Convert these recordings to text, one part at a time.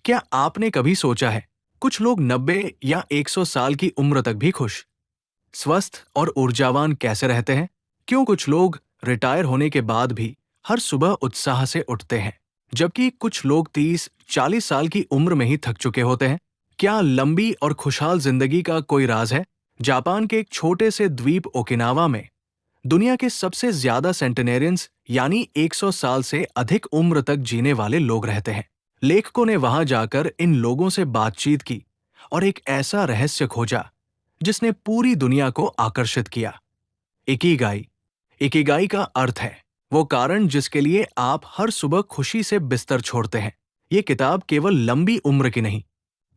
क्या आपने कभी सोचा है, कुछ लोग 90 या 100 साल की उम्र तक भी खुश, स्वस्थ और ऊर्जावान कैसे रहते हैं? क्यों कुछ लोग रिटायर होने के बाद भी हर सुबह उत्साह से उठते हैं, जबकि कुछ लोग 30-40 साल की उम्र में ही थक चुके होते हैं? क्या लंबी और खुशहाल जिंदगी का कोई राज है? जापान के एक छोटे से द्वीप ओकिनावा में दुनिया के सबसे ज्यादा सेंटेनेरियंस यानी 100 साल से अधिक उम्र तक जीने वाले लोग रहते हैं। लेखकों ने वहां जाकर इन लोगों से बातचीत की और एक ऐसा रहस्य खोजा जिसने पूरी दुनिया को आकर्षित किया। इकिगाई। इकिगाई का अर्थ है वो कारण जिसके लिए आप हर सुबह खुशी से बिस्तर छोड़ते हैं। ये किताब केवल लंबी उम्र की नहीं,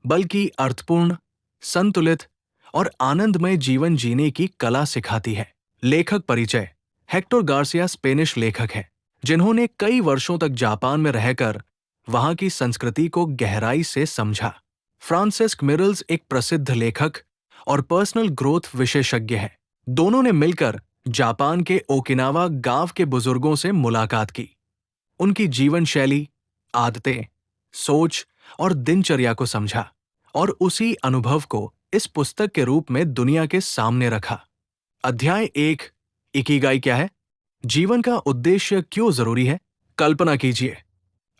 बल्कि अर्थपूर्ण, संतुलित और आनंदमय जीवन जीने की कला सिखाती है। लेखक परिचय। हेक्टर गार्सिया स्पेनिश लेखक हैं, जिन्होंने कई वर्षों तक जापान में रहकर वहां की संस्कृति को गहराई से समझा। फ्रांसिस्क मिरल्स एक प्रसिद्ध लेखक और पर्सनल ग्रोथ विशेषज्ञ हैं। दोनों ने मिलकर जापान के ओकिनावा गांव के बुजुर्गों से मुलाकात की, उनकी जीवन शैली, आदतें, सोच और दिनचर्या को समझा और उसी अनुभव को इस पुस्तक के रूप में दुनिया के सामने रखा। अध्याय 1। इकिगाई क्या है? जीवन का उद्देश्य क्यों जरूरी है? कल्पना कीजिए,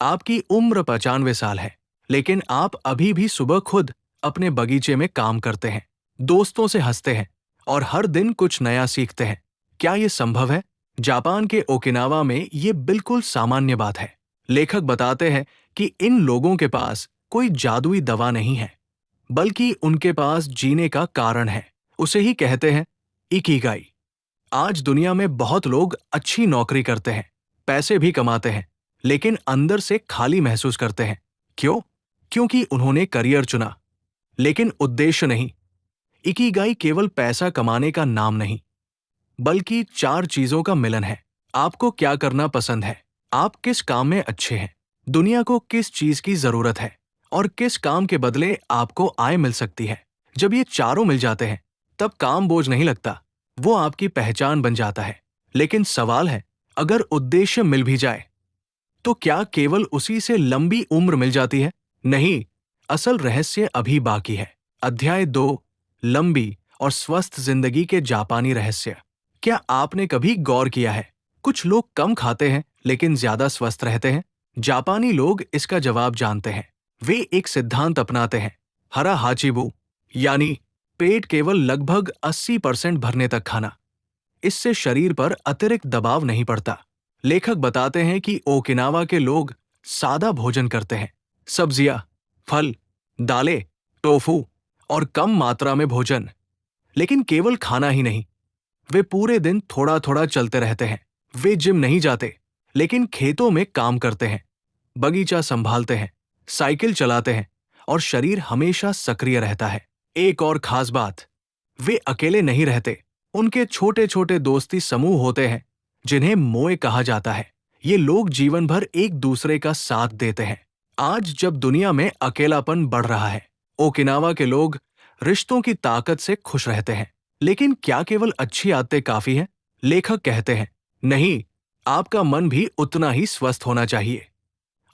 आपकी उम्र 95 साल है, लेकिन आप अभी भी सुबह खुद अपने बगीचे में काम करते हैं, दोस्तों से हंसते हैं और हर दिन कुछ नया सीखते हैं। क्या यह संभव है? जापान के ओकिनावा में ये बिल्कुल सामान्य बात है। लेखक बताते हैं कि इन लोगों के पास कोई जादुई दवा नहीं है, बल्कि उनके पास जीने का कारण है। उसे ही कहते हैं इकिगाई। आज दुनिया में बहुत लोग अच्छी नौकरी करते हैं, पैसे भी कमाते हैं, लेकिन अंदर से खाली महसूस करते हैं। क्यों? क्योंकि उन्होंने करियर चुना, लेकिन उद्देश्य नहीं। इकिगाई केवल पैसा कमाने का नाम नहीं, बल्कि 4 चीजों का मिलन है। आपको क्या करना पसंद है? आप किस काम में अच्छे हैं? दुनिया को किस चीज की जरूरत है? और किस काम के बदले आपको आय मिल सकती है? जब ये चारों मिल जाते हैं, तब काम बोझ नहीं लगता, वो आपकी पहचान बन जाता है। लेकिन सवाल है, अगर उद्देश्य मिल भी जाए, तो क्या केवल उसी से लंबी उम्र मिल जाती है? नहीं, असल रहस्य अभी बाकी है। अध्याय 2। लंबी और स्वस्थ जिंदगी के जापानी रहस्य। क्या आपने कभी गौर किया है, कुछ लोग कम खाते हैं लेकिन ज्यादा स्वस्थ रहते हैं? जापानी लोग इसका जवाब जानते हैं। वे एक सिद्धांत अपनाते हैं, हरा हाचिबू, यानी पेट केवल लगभग 80% भरने तक खाना। इससे शरीर पर अतिरिक्त दबाव नहीं पड़ता। लेखक बताते हैं कि ओकिनावा के लोग सादा भोजन करते हैं, सब्जियां, फल, दालें, टोफू और कम मात्रा में भोजन। लेकिन केवल खाना ही नहीं, वे पूरे दिन थोड़ा थोड़ा चलते रहते हैं। वे जिम नहीं जाते, लेकिन खेतों में काम करते हैं, बगीचा संभालते हैं, साइकिल चलाते हैं और शरीर हमेशा सक्रिय रहता है। एक और खास बात, वे अकेले नहीं रहते। उनके छोटे छोटे दोस्ती समूह होते हैं, जिन्हें मोए कहा जाता है। ये लोग जीवन भर एक दूसरे का साथ देते हैं। आज जब दुनिया में अकेलापन बढ़ रहा है, ओकिनावा के लोग रिश्तों की ताकत से खुश रहते हैं। लेकिन क्या केवल अच्छी आदतें काफी हैं? लेखक कहते हैं, नहीं, आपका मन भी उतना ही स्वस्थ होना चाहिए।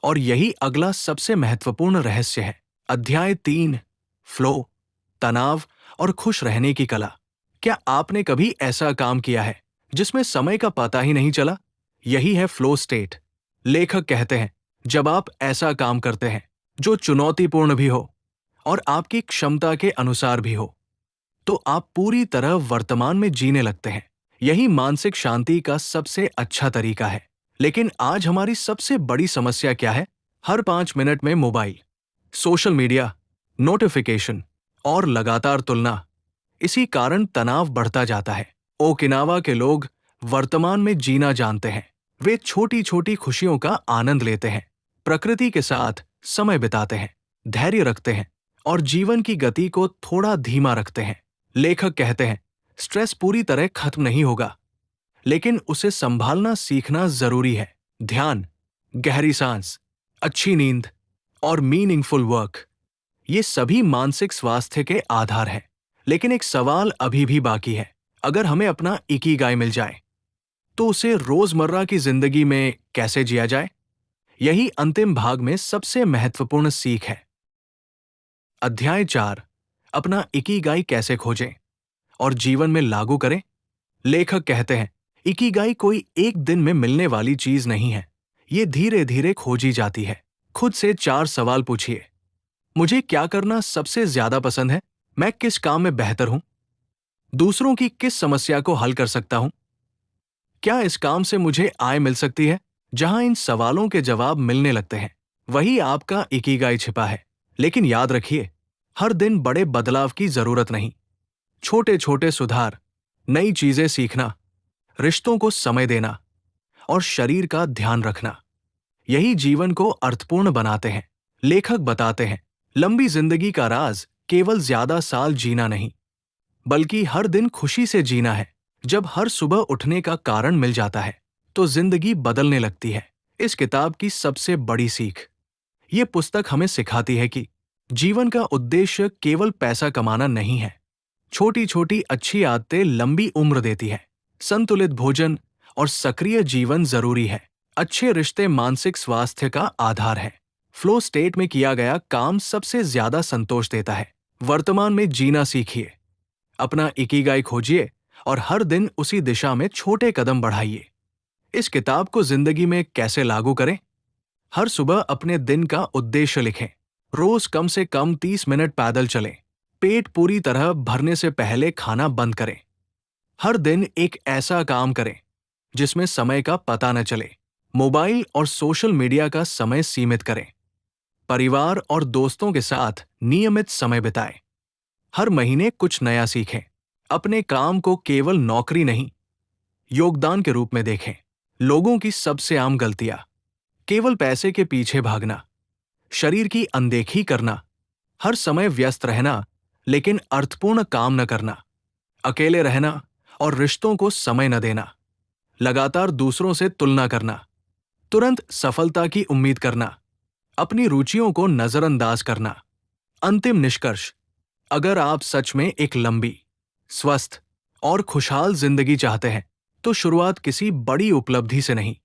और यही अगला सबसे महत्वपूर्ण रहस्य है। अध्याय 3। फ्लो, तनाव और खुश रहने की कला। क्या आपने कभी ऐसा काम किया है जिसमें समय का पता ही नहीं चला? यही है फ्लो स्टेट। लेखक कहते हैं, जब आप ऐसा काम करते हैं जो चुनौतीपूर्ण भी हो और आपकी क्षमता के अनुसार भी हो, तो आप पूरी तरह वर्तमान में जीने लगते हैं। यही मानसिक शांति का सबसे अच्छा तरीका है। लेकिन आज हमारी सबसे बड़ी समस्या क्या है? हर 5 मिनट में मोबाइल, सोशल मीडिया, नोटिफिकेशन और लगातार तुलना। इसी कारण तनाव बढ़ता जाता है। ओकिनावा के लोग वर्तमान में जीना जानते हैं। वे छोटी छोटी खुशियों का आनंद लेते हैं, प्रकृति के साथ समय बिताते हैं, धैर्य रखते हैं और जीवन की गति को थोड़ा धीमा रखते हैं। लेखक कहते हैं, स्ट्रेस पूरी तरह खत्म नहीं होगा, लेकिन उसे संभालना सीखना जरूरी है। ध्यान, गहरी सांस, अच्छी नींद और मीनिंगफुल वर्क, ये सभी मानसिक स्वास्थ्य के आधार हैं। लेकिन एक सवाल अभी भी बाकी है। अगर हमें अपना इकिगाई मिल जाए, तो उसे रोजमर्रा की जिंदगी में कैसे जिया जाए? यही अंतिम भाग में सबसे महत्वपूर्ण सीख है। अध्याय 4। अपना इकिगाई कैसे खोजें और जीवन में लागू करें। लेखक कहते हैं, इकिगाई कोई एक दिन में मिलने वाली चीज नहीं है। ये धीरे धीरे खोजी जाती है। खुद से 4 सवाल पूछिए। मुझे क्या करना सबसे ज्यादा पसंद है? मैं किस काम में बेहतर हूं? दूसरों की किस समस्या को हल कर सकता हूं? क्या इस काम से मुझे आय मिल सकती है? जहां इन सवालों के जवाब मिलने लगते हैं, वही आपका इकिगाई छिपा है। लेकिन याद रखिए, हर दिन बड़े बदलाव की जरूरत नहीं। छोटे छोटे सुधार, नई चीजें सीखना, रिश्तों को समय देना और शरीर का ध्यान रखना, यही जीवन को अर्थपूर्ण बनाते हैं। लेखक बताते हैं, लंबी जिंदगी का राज केवल ज्यादा साल जीना नहीं, बल्कि हर दिन खुशी से जीना है। जब हर सुबह उठने का कारण मिल जाता है, तो जिंदगी बदलने लगती है। इस किताब की सबसे बड़ी सीख, ये पुस्तक हमें सिखाती है कि जीवन का उद्देश्य केवल पैसा कमाना नहीं है। छोटी छोटी अच्छी आदतें लंबी उम्र देती है। संतुलित भोजन और सक्रिय जीवन जरूरी है। अच्छे रिश्ते मानसिक स्वास्थ्य का आधार है। फ्लो स्टेट में किया गया काम सबसे ज्यादा संतोष देता है। वर्तमान में जीना सीखिए, अपना इकिगाई खोजिए और हर दिन उसी दिशा में छोटे कदम बढ़ाइए। इस किताब को जिंदगी में कैसे लागू करें? हर सुबह अपने दिन का उद्देश्य लिखें। रोज कम से कम 30 मिनट पैदल चलें। पेट पूरी तरह भरने से पहले खाना बंद करें। हर दिन एक ऐसा काम करें जिसमें समय का पता न चले। मोबाइल और सोशल मीडिया का समय सीमित करें। परिवार और दोस्तों के साथ नियमित समय बिताएं। हर महीने कुछ नया सीखें। अपने काम को केवल नौकरी नहीं, योगदान के रूप में देखें। लोगों की सबसे आम गलतियां, केवल पैसे के पीछे भागना, शरीर की अनदेखी करना, हर समय व्यस्त रहना लेकिन अर्थपूर्ण काम न करना, अकेले रहना और रिश्तों को समय न देना, लगातार दूसरों से तुलना करना, तुरंत सफलता की उम्मीद करना, अपनी रुचियों को नजरअंदाज करना। अंतिम निष्कर्ष, अगर आप सच में एक लंबी, स्वस्थ और खुशहाल जिंदगी चाहते हैं, तो शुरुआत किसी बड़ी उपलब्धि से नहीं,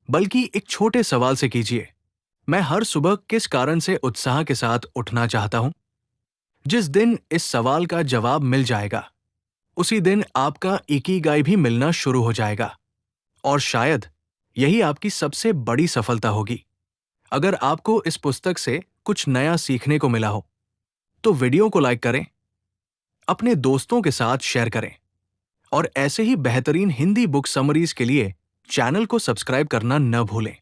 बल्कि एक छोटे सवाल से कीजिए। मैं हर सुबह किस कारण से उत्साह के साथ उठना चाहता हूं? जिस दिन इस सवाल का जवाब मिल जाएगा, उसी दिन आपका इकिगाई भी मिलना शुरू हो जाएगा। और शायद यही आपकी सबसे बड़ी सफलता होगी। अगर आपको इस पुस्तक से कुछ नया सीखने को मिला हो, तो वीडियो को लाइक करें, अपने दोस्तों के साथ शेयर करें और ऐसे ही बेहतरीन हिंदी बुक समरीज के लिए चैनल को सब्सक्राइब करना न भूलें।